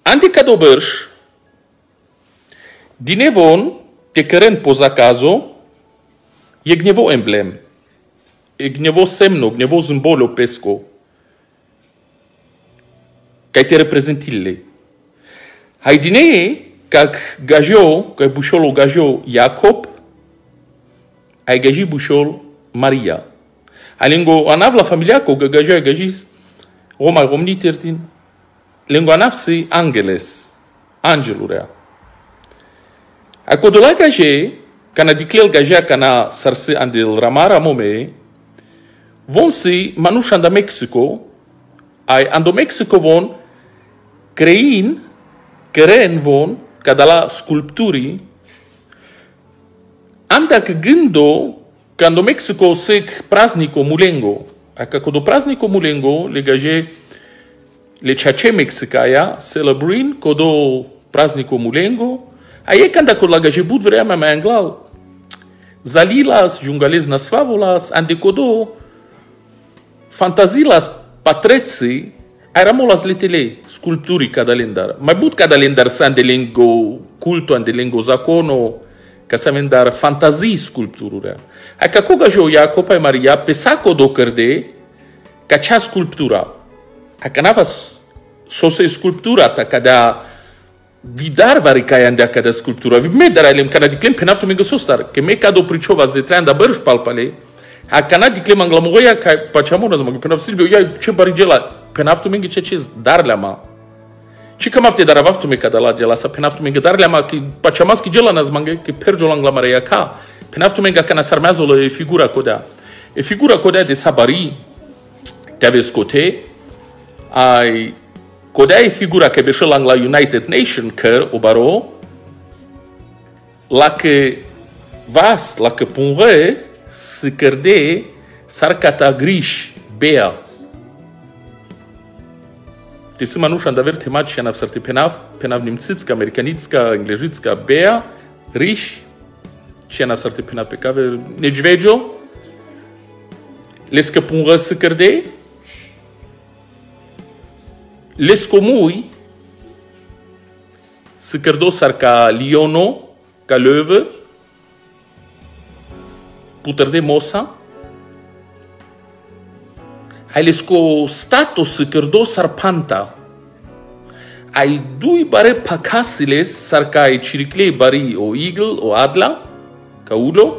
Ante kadobărș, dinevon te keren poza cazo, je gnevo emblem, je gnevo semno, gnevo symbolo pesco, kaj te reprezentille. Hai dinee, kak gajio, kaj bușolo gajio Jacob, ai gaji bușol Maria. Alengo anav la familia ko gajio gajis Roma romni tertin. Lengo anav si angeles, angelurea. Acodola gaje, kana diklel gajea kana sarse andel ramara mome, von si manush anda Mexico, ai ando Mexico von keren von kadala sculpturi, anda că gândo când Mexico sec praznico mulengo, aca codo praznico mulengo le gaje le chache mexicaia celebrin codo praznico mulengo, aie când acolo la gaje bud vrea mai anglal zalilas jungales nasfavolas ande codo fantazilas patreții eramolas letele sculpturi cadalendar mai bud cadalendar sandelengo culto andelengo zacono ca să dar fantazii sculptururea. Aca coga jo Jacob e Maria pe saco do cărde ca cea sculptura. Aca nava sose sculptura ta cadea vidar vari ca andea cadea sculptura. Vi me dar alem kana diclem pe nafto mengo sostar că me cado pricovas de treanda bărș palpale. Aca na diclem anglamoia ca paciamona zmă pe nafto Silvio ia ce barigela pe nafto mengo ce dar la ma. Și că mafte dar avaftu me cadala gela sa pe naftu menga dar lama că paciamaschi gela nas mange că perjo la maria ca pe naftu menga kana sarmează la figura codea. E figura codea de sabari te aveți cote ai codea e figura că beșel la United Nation căr o baro la că vas la că punre se cărde sarcata griș bea. Te se manuș andaver temat și anav sarte penav nimțitska, americanitska, englezitska bea, riș, și anav sarte penav pe cave nedvejo, les căpunră se cărde, les comui se cărdosar ca liono, ca löwe, puter de mosa, hai lesco stato se cărdo sarpanta. Ai dui bare pacasiles sarca ai ciriclei bari o eagle o adla, ca ulo.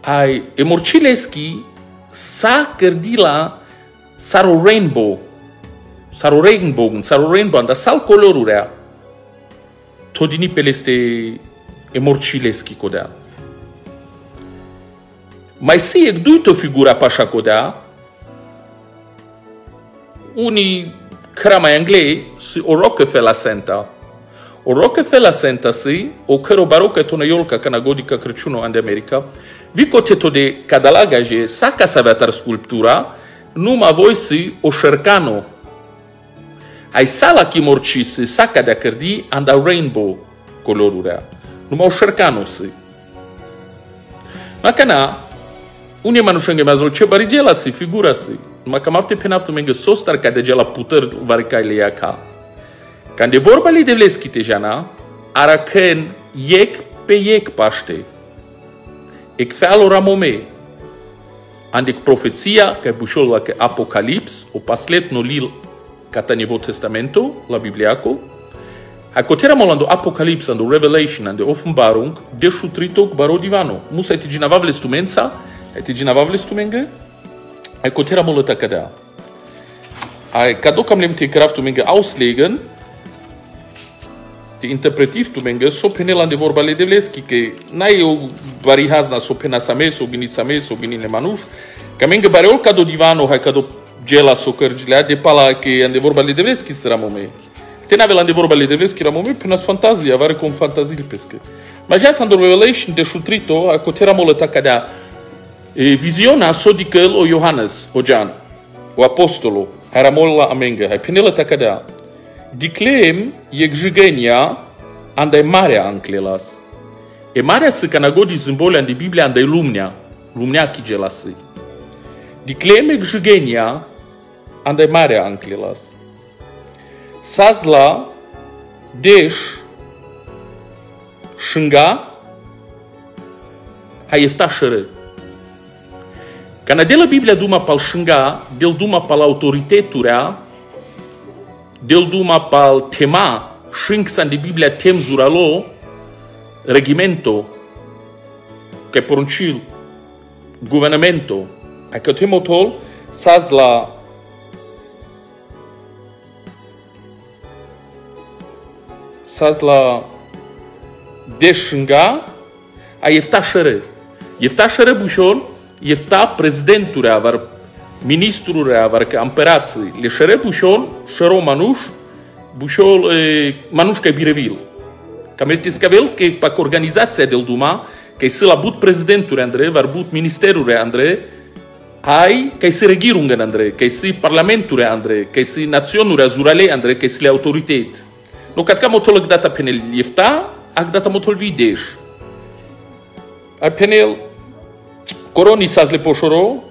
Ai emorcileschi sa cărdila saro rainbow, anda sal colorurea. Todini peleste emorcileschi codea. Mai se e duito figura pașa codea, unii crama anglei si o Rockefeller Center. O Rockefeller Center si o căro barocă tonăiolca canagodica Crăciunul în America, vi coteto de cadalagaje sa ca să avea sculptura, numai voi si o șercano. Ai sala chimorcisi sa ca de-a cărdi anda rainbow colorurea. Numai o șercano si. Macana, unii manușenghe mi-a ce barigela si, figura si. Numai că m-afte pe naftul mengă sostar ca de gela puter varicai le ia ca. Când e vorba li de vleschi te jana, aracân iec pe iec paște. Ec fealo ramome. Andec profeția, că e bușol la că Apocalips, o paslet no lil cata Novo Testamento, la Bibliaco, a cotera molando Apocalips ando Revelation ande Offenbarung, de shutritok baro divano. Musa eti ginavavle stumența, eti ginavavle stumenge, a cotera molata cadea. A cadocam lemte craftu menge auslegen, te interpretiv tu menge so penela de vorba le devleski că n-ai o varihazna so pena sames o gini manuș, ca menge bareol cado divano hai cado gela so cărgilea de pala că ande vorba le devleski sera mome. Te n-avea ande vorba le devleski era mome până fantazia, vare cum fantazii pescă. Mas já sando Revelation de shutrito a cotera molata cadea viziona sodicăl o Iohannes, o Jan, o apostolo, era molla amenga, hai penela ta cadea. Diclem e gжигenia anda e marea anclelas. E marea se canagogi zimbole ande Biblia anda e lumnea chigelasi. Diclem e gжигenia anda e marea anclelas. Sazla, Desh, Shunga, Hayefta Shere. Canadela Biblia duma pal Shunga, del duma pal autoriteturea, del duma pal tema, Shrinksan de Biblia tem zuralo, regimento, che poruncil, guvernamento, a că temotol, Sazla, Deșinga, a Iefta Shere. Iefta Shere bușon, Iefta prezidenturea, var ministrurea, var că amperații. Le Shere bușon, Shero Manuș, bușol Manuș că birevil. Cam el tiscavel că pac organizația del Duma, că se la but prezidenturea Andre, var but ministerurea Andre, ai că se regirungen Andre, că se parlamenturea Andre, că se naționurea zurale Andre, că se le autoritet. No kad ka motol data penel Iefta, ak data motol Videș. Ai penel coroni sazle poșoro,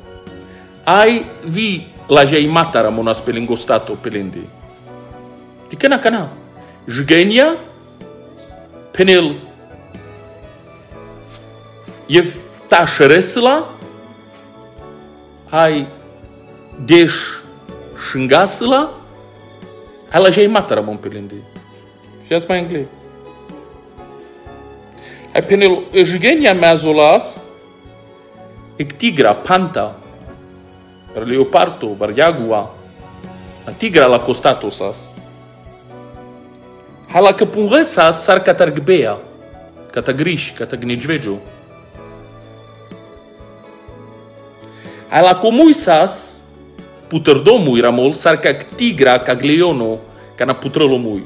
ai vi la jaimata ramonas pelingostato pelende. Ticana cana. Jgenia penel Iefta șeresla, ai Deș șângasla, ai la jaimata ramon pelende. Și mai englez. Ai penel Eugenia Meazolas, ec tigra, panta, per leopardo, per jagua, a tigra la costatosas. Hai la căpunresas sar catargbea, catagriș, catagnejvejo. Hai la comuisas, putărdomui ramol, sar ca tigra, ca gleiono, ca na putrălomui.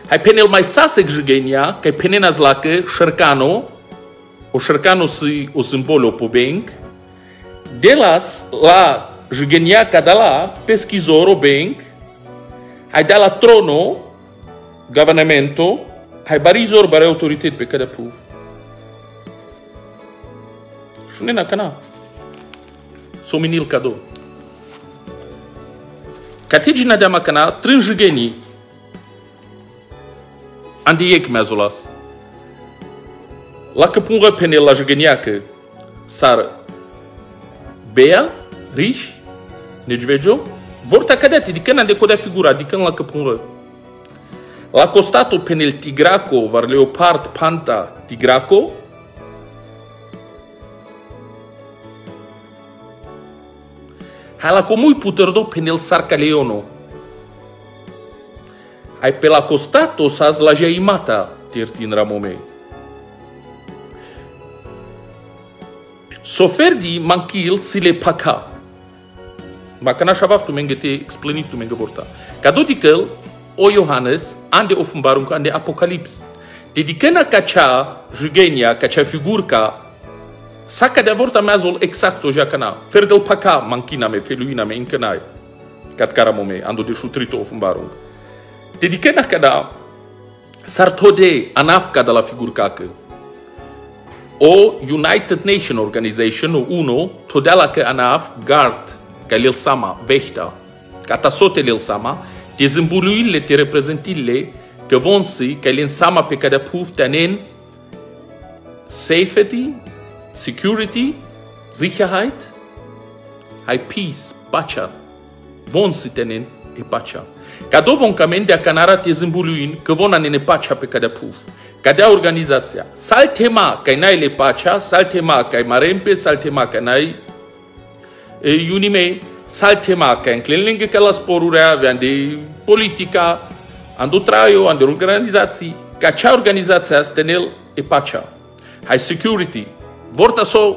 Hai penel mai sasek jgenia, că penena zlacă, șercano, o șercano si o simbolo po benc, de las la jgenia ca da la pesquisoro benc, hai da la trono, governamento, hai barizor bare autoritet pe cada puv. Shunena cana. Sominil cado. Categina de amacana, trân jgenii, Andi ec meazolas. La căpungă penel la jgeniacă sar bea, riș, nejvejo, vorta cadete, di când ande codea figura, di când la căpungă. La costato penel tigraco, var leopard, panta, tigraco, hai la comui putărdo penel sarca leono. Hai pe la costato saz la jaimata tirtin ramome. Soferdi manchil si le paca. Ma că n-aș avea tu menge te explăniv tu menge vorta. Ca doticăl, o Iohannes, ande ofumbarung, ande apocalips. Dedicăna ca cea jugenia, ca cea figurca, saca de vorta meazol exact o jacana. Fer del paca manchina me, feluina me, încănai. Cat caramome, ando de șutrito ofumbarung. Dedicăna ca da, sar tode anaf ca da la figurcacă. O United Nation Organization, o UNO, todea la că anaf guard, ca lel sama, veșta, ca tasote lel sama, te zâmbuluile, te reprezentile, că von si, ca lel sama pe cada puf tenen safety, security, Sicherheit, hai peace, pacea, von si tenen e pacea. Ca do von camen de canara te zâmbuluin, că von anene pacea pe cada puf. Ca dea organizația. Sal tema că n-ai le pacea, sal tema că ai marempe, sal tema că n-ai iunime, sal tema că înclenlengă ca la sporurea, aveam de politica, andu traio, andu organizații, ca cea organizația stenel e pacea. Hai security. Vorta so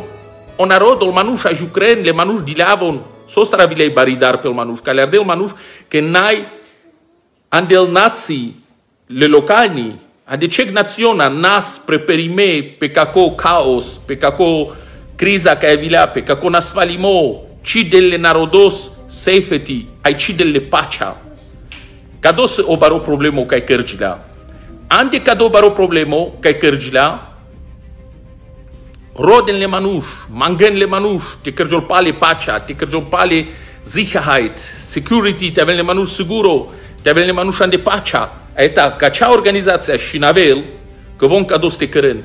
o narodul manuș a jucren, le manuș dileavon, so stravilei baridar pel manuș, ca le ardel manuș, că n-ai andel nații, le localni, ade cec naționa nas preperime pe caco caos, pe caco criza ca evilea, pe caco nasvalimo, ci delle narodos safety, ai ci delle pacea. Cados o baro problemo ca cărgilea. Ande cado baro problemo ca cărgilea, roden le manuș, mangen le manuș, te cărgiol pale pacea, te cărgiol pale Sicherheit, Security, te avem manuș siguro, te avem manuș de pacea. Eta, ca cea organizația și navel, că vom ca doste cărân,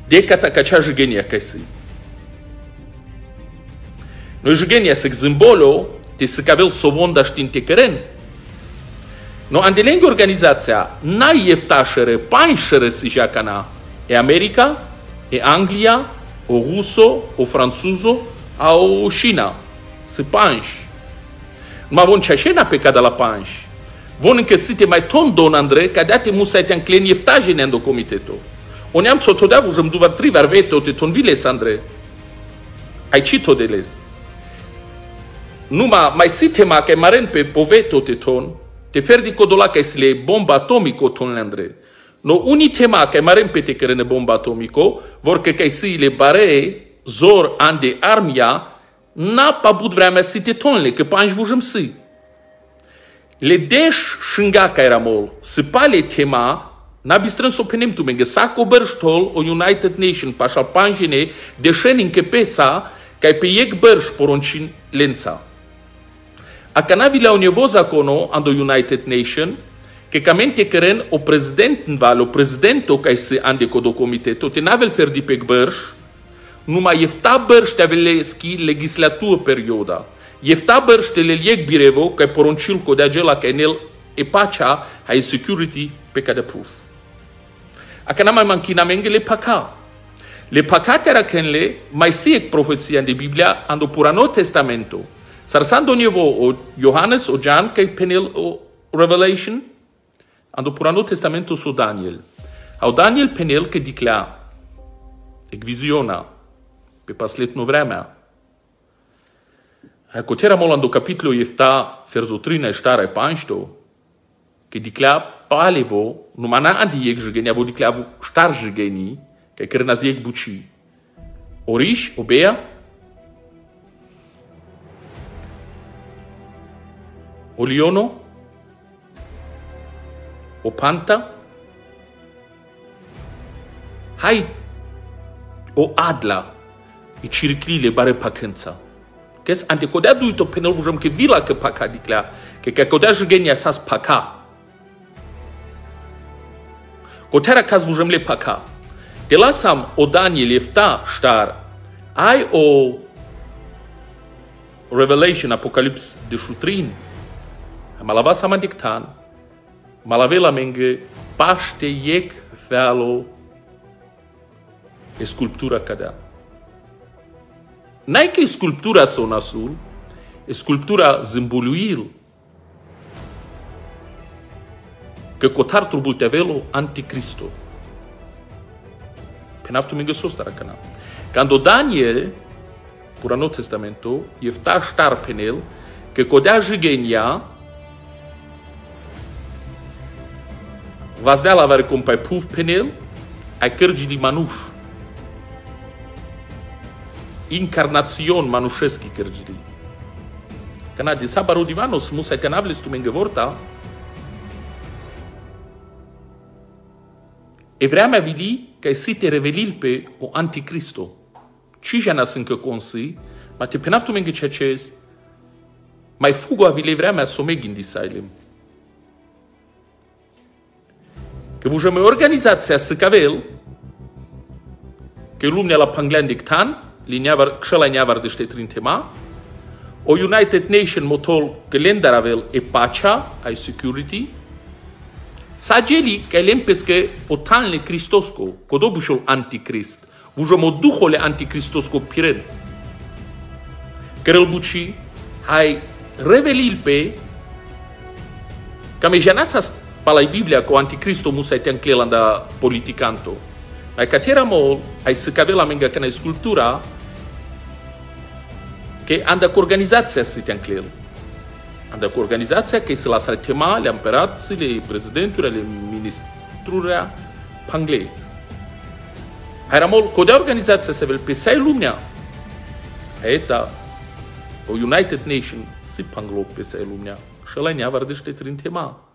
de ca cea jigenia ca si. Noi jigenia se zâmbolo, te se cavel sovonda știnte cărân. No, andelenghi organizația, n-ai ieftașere, panșere si jacana, e America, e Anglia, o ruso, o franțuzo, o China, se panși. Numai von ceașena pe cada la panși. Von încă site mai ton don Andrei, ca de-ate musai te-an clen ieftaje ne-ando comiteto. O neam so todeavu jëm duvar trivar vete o te ton viles, Andrei. Ai cito deles. Numai mai site ma că maren pe povete o te ton, te ferdi codola ca si le bomba atomico ton Andrei. No uni tema că maren pe te cărene bomba atomico, vor că ca si le bare zor ande armia, n-a pabut vremea site tonle, că panși vujëm si. Le deș șânga ca era mol, se pale tema, n-a bistrân s-o penem tu menge, sa coberștol o United Nation, pașal panjene, deșen încă pesa, ca pe iec bărș poroncin lența. A canavile au nevoza cono, ando United Nation, că camente căren o prezident în val, o prezidento ca se ande codo comiteto, te n-avel ferdi pe bărș, numai efta bărș te avele schi legislatură perioda. Jefta bărște le lieg birevo, ca poruncil co de-agela ca enel e pacea, hai security pe ca de proof. Aca n-am mai manchina menge le paca. Le pacate era kenle, mai siec profeția de Biblia, ando purano testamento. Sarsando nevo o Johannes o Jan, ca penel o Revelation, ando purano testamento so Daniel. Au Daniel penel că diclea, ec viziona, pe paslet no vremea, a cotera molando capitolo jefta ferzotrina stare pansto che diclea palevo numana adi eg jgenia vo diclea star jgeni che crena zieg buci orish obea oliono o panta hai o adla i circlile bare pacenza. Kes ante kodea duito penel vujam ke vila ke paka diclea, ke kodea jgenia sas paka. Kotera kaz vujam le paka. De lasam o Daniel efta star, ai o Revelation Apocalips de șutrin, malava sama dictan, malavela menge paște iec vealo e sculptura cadea. N-ai că e sculptura sau nasul, e sculptura zâmbuluil. Că cotar trubul te avelo anticristo. Pe naftu mingă sostara cana. Când Daniel, pura no testamento, jefta star penel, că codea jigenia, vas dea la vare compai puf penel, ai cărgi di manuș. Incarnațion manușeschi cărgiri. Cana de sabaru divanos musa te navles tu menge vorta. Evreamea vili ca si te revelil pe o anticristo. Ci jana încă consi, ma te penaf tu menge ceces, mai fugo a vile evreamea someg in disailem. Că vujame organizația să cavel, că lumea la panglean dictan, kšela njavar de štetrin tema, o United Nation motol kalendar avel e pacea, ai security, sa geli ka lempeske o talne Kristosko, kodobušol antikrist, vužomo duhole antikristosko piren. Kerel buci, hai revelil pe, kame janasas palai Biblia ko antikristo musai te anclelanda politicanto. Ai catera mol, ai să cavela menga cana sculptura, che anda cu organizația să te anclel. Anda cu organizația că se lasă tema, le împărați, le prezidenturile, le ministrurile, pangle. Hai ramol, codea organizația să vel pe sai lumea. Eta, o United Nation si panglo pe sai lumea. Și ăla ne-a vărdăște trin tema.